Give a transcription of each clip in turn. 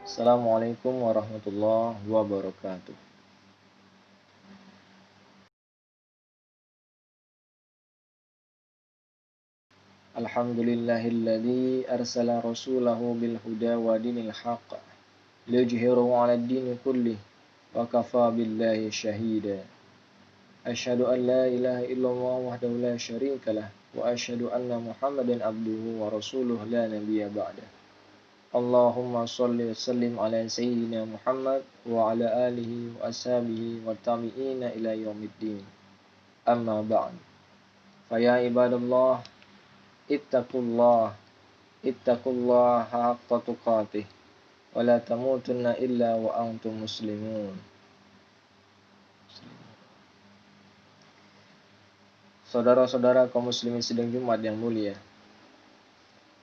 Assalamualaikum warahmatullahi wabarakatuh. Alhamdulillahilladzi arsala rasulahu bil huda wa dinil haqq liyudhhirahu 'alad dini kullih wa kafa billahi shahida. Asyhadu an la ilaha illallah wahdahu la syarikalah wa asyhadu anna Muhammadan abduhu wa rasuluhu la nabiyya ba'dah. Allahumma shalli wa sallim ala sayyidina Muhammad wa ala alihi wa ashabihi wa tabi'ina ila yaumiddin. Amma ba'd. Faya ibadallah ittaqullah ittaqullaha haqqa tuqatih wa la tamutunna illa wa antum muslimun. Saudara-saudara kaum muslimin sidang Jumat yang mulia,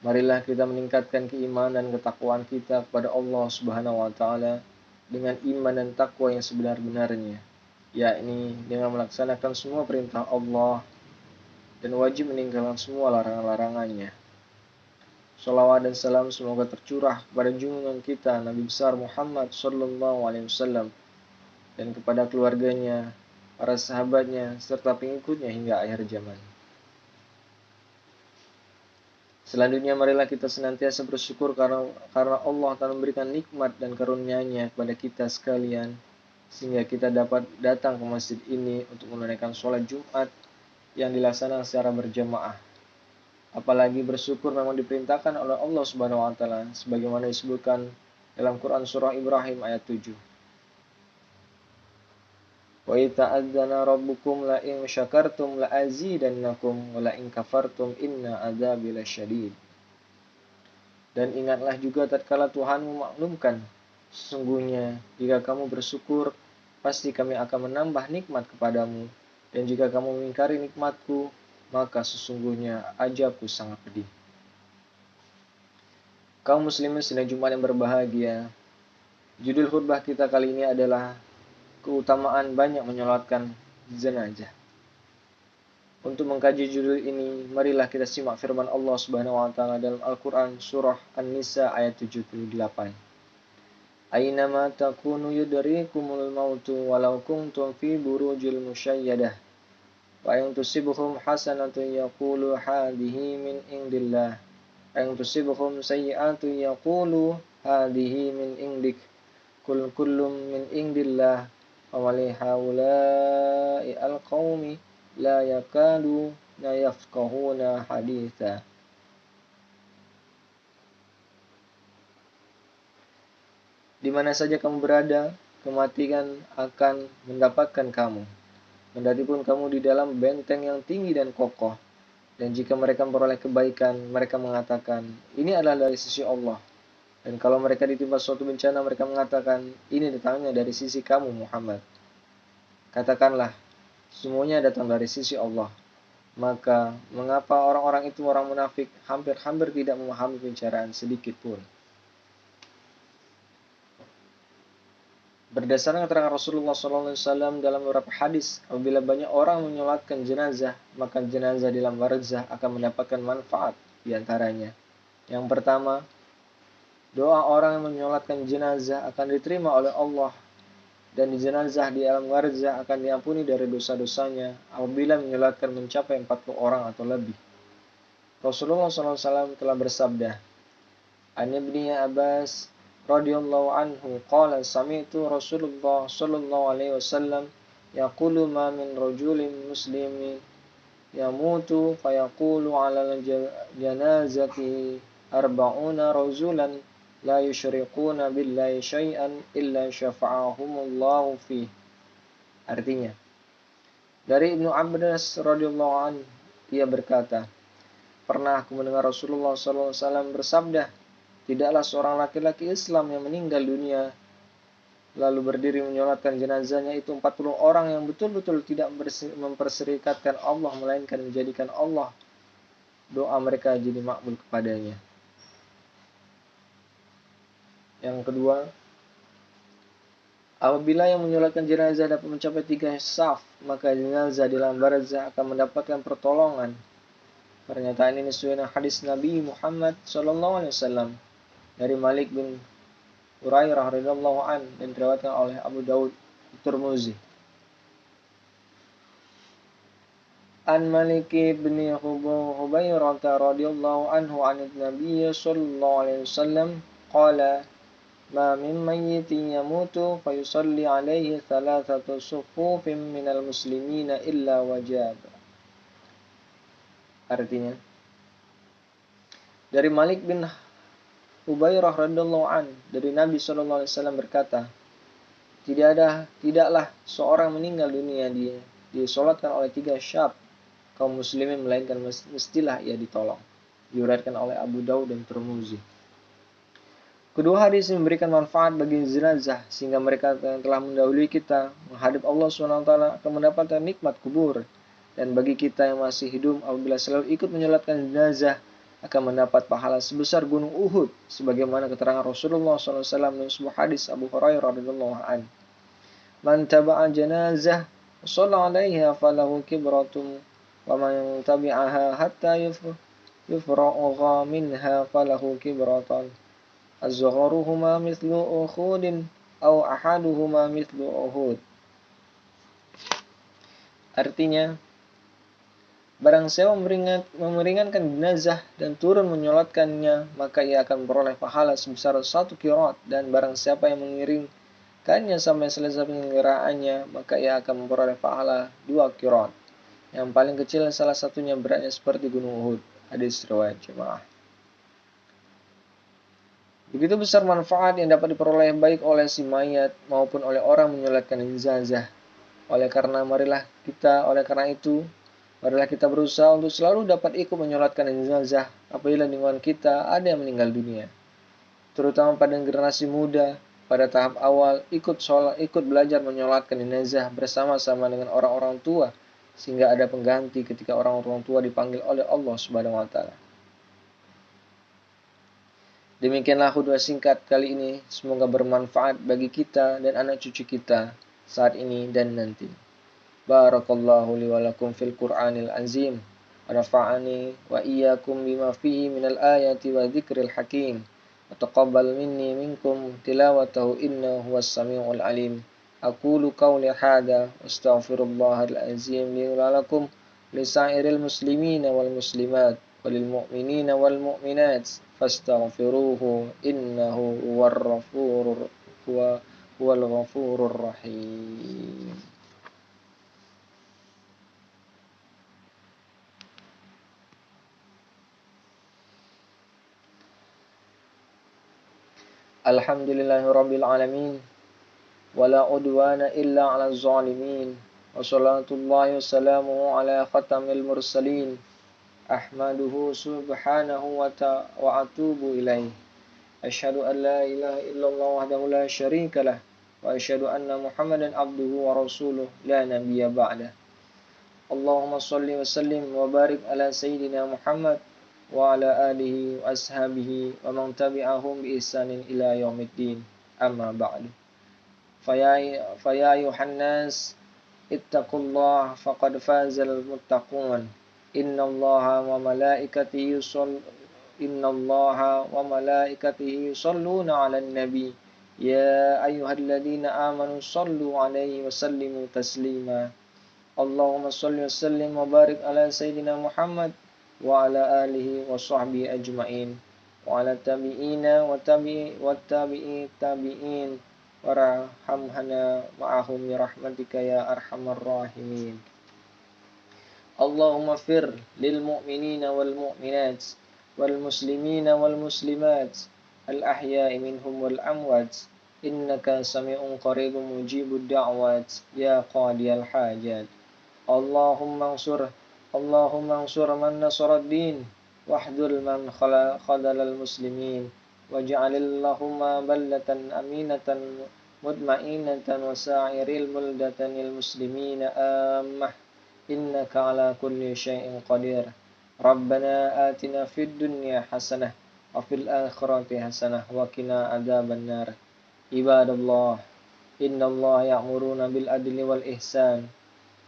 marilah kita meningkatkan keimanan dan ketakwaan kita kepada Allah Subhanahu wa taala dengan iman dan takwa yang sebenar-benarnya, yakni dengan melaksanakan semua perintah Allah dan wajib meninggalkan semua larangan-larangannya. Salawat dan salam semoga tercurah kepada junjungan kita Nabi besar Muhammad sallallahu alaihi wasallam dan kepada keluarganya, para sahabatnya serta pengikutnya hingga akhir zaman. Selanjutnya marilah kita senantiasa bersyukur karena Allah telah memberikan nikmat dan karunia-Nya kepada kita sekalian sehingga kita dapat datang ke masjid ini untuk menunaikan sholat Jumat yang dilaksanakan secara berjamaah. Apalagi bersyukur memang diperintahkan oleh Allah Subhanahu wa taala sebagaimana disebutkan dalam Quran surah Ibrahim ayat 7. Wa ta'adzana rabbukum la in syakartum la azidannakum wa la in kafartum inna adzabi lasyadid. Dan ingatlah juga tatkala Tuhanmu maklumkan, sesungguhnya jika kamu bersyukur pasti kami akan menambah nikmat kepadamu, dan jika kamu mengingkari nikmatku maka sesungguhnya azabku sangat pedih. Kaum muslimin sidang Jumat yang berbahagia, judul khutbah kita kali ini adalah keutamaan banyak menyolatkan jenazah. Untuk mengkaji judul ini, marilah kita simak firman Allah Subhanahu wa taala dalam Al-Qur'an surah An-Nisa ayat 78. Aynama takunu yudrikumul mautu walau kuntum fi burujil musyayyadah. Wa in tusibhum hasanatun yaqulu hadhihi min indillah. Wa in tusibhum sayyi'atun yaqulu hadhihi min indik. Kullum min indillah. Wa li haula'i al-qaumi la yakaduna yafqahuna haditha. Di mana saja kamu berada, kematian akan mendapatkan kamu. Mendatipun kamu di dalam benteng yang tinggi dan kokoh, dan jika mereka memperoleh kebaikan, mereka mengatakan, ini adalah dari sisi Allah. Dan kalau mereka ditimpa suatu bencana, mereka mengatakan, ini datangnya dari sisi kamu Muhammad. Katakanlah, semuanya datang dari sisi Allah. Maka, mengapa orang-orang itu orang munafik hampir-hampir tidak memahami pembicaraan sedikit pun? Berdasarkan keterangan Rasulullah SAW dalam beberapa hadis, apabila banyak orang menyolatkan jenazah, maka jenazah di dalam barzah akan mendapatkan manfaat di antaranya. Yang pertama, doa orang yang menyolatkan jenazah akan diterima oleh Allah, dan di jenazah di alam barzah akan diampuni dari dosa-dosanya apabila menyolatkan mencapai 40 orang atau lebih. Rasulullah SAW telah bersabda, An Ibni Abbas radhiyallahu anhu qala sami'tu Rasulullah sallallahu alaihi wasallam yaqulu ma min rajulin muslimin yamutu fayaqulu ala janazati arba'una rajulan la yusyrikuna billahi syai'an illa syafa'ahumullahu fi. Artinya, dari Ibnu Abbas radhiyallahu anhu, ia berkata, pernah aku mendengar Rasulullah sallallahu alaihi wasallam bersabda, tidaklah seorang laki-laki Islam yang meninggal dunia lalu berdiri menyolatkan jenazahnya itu 40 orang yang betul-betul tidak memperserikatkan Allah, melainkan menjadikan Allah doa mereka jadi makbul kepadanya. Yang kedua, apabila yang menyolatkan jenazah dapat mencapai 3 saf, maka jenazah di dalam barzah akan mendapatkan pertolongan. Pernyataan ini sesuai dengan hadis Nabi Muhammad SAW dari Malik bin Hurairah radhiyallahu an dan diriwayatkan oleh Abu Daud, Tirmizi. An Malik bin Hubairah radhiyallahu anhu an Nabi sallallahu alaihi wasallam qala ma min mayyitin yamutu fayusalli alaihi thalathatu sufufin minal muslimina illa wajab. Artinya, dari Malik bin Hubairah radhiyallahu an dari Nabi sallallahu alaihi wasallam berkata, tidaklah seorang meninggal dunia disolatkan oleh 3 syab kaum muslimin melainkan mestilah ia ditolong. Diriwayatkan oleh Abu Daud dan Tirmizi. Kedua hadis memberikan manfaat bagi jenazah sehingga mereka yang telah mendahului kita menghadap Allah SWT akan mendapatkan nikmat kubur, dan bagi kita yang masih hidup apabila selalu ikut menyolatkan jenazah akan mendapat pahala sebesar gunung Uhud sebagaimana keterangan Rasulullah SAW dalam sebuah hadis Abu Hurairah radhiyallahu anhu. Man taba'a janazah shalla 'alaiha falahu kibratun wa man tabi'aha hatta yufragha minha falahu kibratan azgharuhuma mithlu uhudin aw ahaduhuma mithlu uhud. Artinya, barang siapa memeringankan jenazah dan turun menyolatkannya, maka ia akan beroleh pahala sebesar 1 qirat, dan barang siapa yang mengiringkannya sampai selesai penyelenggaraannya, maka ia akan memperoleh pahala 2 qirat. Yang paling kecil salah satunya beratnya seperti gunung Uhud. Hadis riwayat Jamaah. Begitu besar manfaat yang dapat diperoleh baik oleh si mayat maupun oleh orang menyolatkan jenazah. Oleh karena itu, marilah kita berusaha untuk selalu dapat ikut menyolatkan jenazah apabila lingkungan kita ada yang meninggal dunia. Terutama pada generasi muda, pada tahap awal ikut belajar menyolatkan jenazah bersama-sama dengan orang-orang tua, sehingga ada pengganti ketika orang-orang tua dipanggil oleh Allah Subhanahu wa taala. Demikianlah khutbah singkat kali ini, semoga bermanfaat bagi kita dan anak cucu kita saat ini dan nanti. Barakallahu li wa lakum fil Qur'anil azim, wa nafa'ani wa iyyakum bima fihi minal ayati wa dzikril hakim, wa taqabbal minni minkum tilawatahu innahu huwas samiul alim. Aqulu qawli hadza wa astaghfirullahal azim li wa lakum lisairil muslimina wal muslimat walil mu'minina wal mu'minat fastaghfiruhu innahu huwal ghafurur rahim. Alhamdulillahirabbil alamin wala udwana illa 'alal zalimin wa salatullahi wassalamu ala khatamil mursalin ahmaduhu subhanahu wa atubu ilaih. Asyhadu an la ilaha illallah wahdahu la syarikalah wa asyhadu anna Muhammadan abduhu wa rasuluh la nabiyya ba'dah. Allahumma shalli wa sallim wa barik ala sayyidina Muhammad wa ala alihi wa ashabihi wa man tabi'ahum bi ihsanin ila yaumiddin. Amma ba'du. Faya ayuhan nas ittaqullah faqad fazal muttaqun. Innallaha wa malaikatihi yusalluna 'alan nabi ya ayyuhalladzina amanu shallu 'alaihi wa sallimu taslima. Allahumma shalli wa sallim wa barik ala sayyidina Muhammad wa ala alihi wa sahbihi ajma'in wa ala tabi'ina wa tabi'i tabi'in warhamhana ma'ahum bi rahmatika ya arhamar rahimin. Allahumma fir lil mu'minina wal mu'minat wal muslimina wal muslimat al ahya'i minhum wal amwat innaka sami'un qaribun mujibud da'wat ya qadiyal hajat. Allahumma ansur man nasarad din wahdul man khadalal muslimin waj'alillahumma ballatan aminatan mutmainatan wa sa'iril muldatanil muslimina ammah innaka ala kulli syai'in qadir. Rabbana atina fid dunya hasanah wa fil akhirati hasanah wa qina adzaban nar. Ibadallah, innallaha ya'muruna bil adli wal ihsan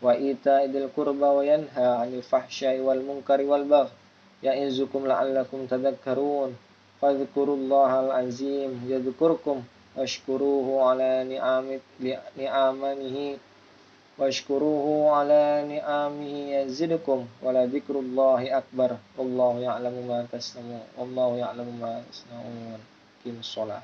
wa ita'idil qurba wa yanha 'anil fahsya'i wal munkari wal baghi ya'izukum la'allakum tadhakkarun. Fadhkurullahal azim yadhkurkum washkuruhu ala ni'amihi washkuruhu ala ni'amihi yazidkum wala dzikrullahi akbar wallahu ya'lamu ma tasna'un wallahu ya'lamu ma tasna'un. Qim shalah.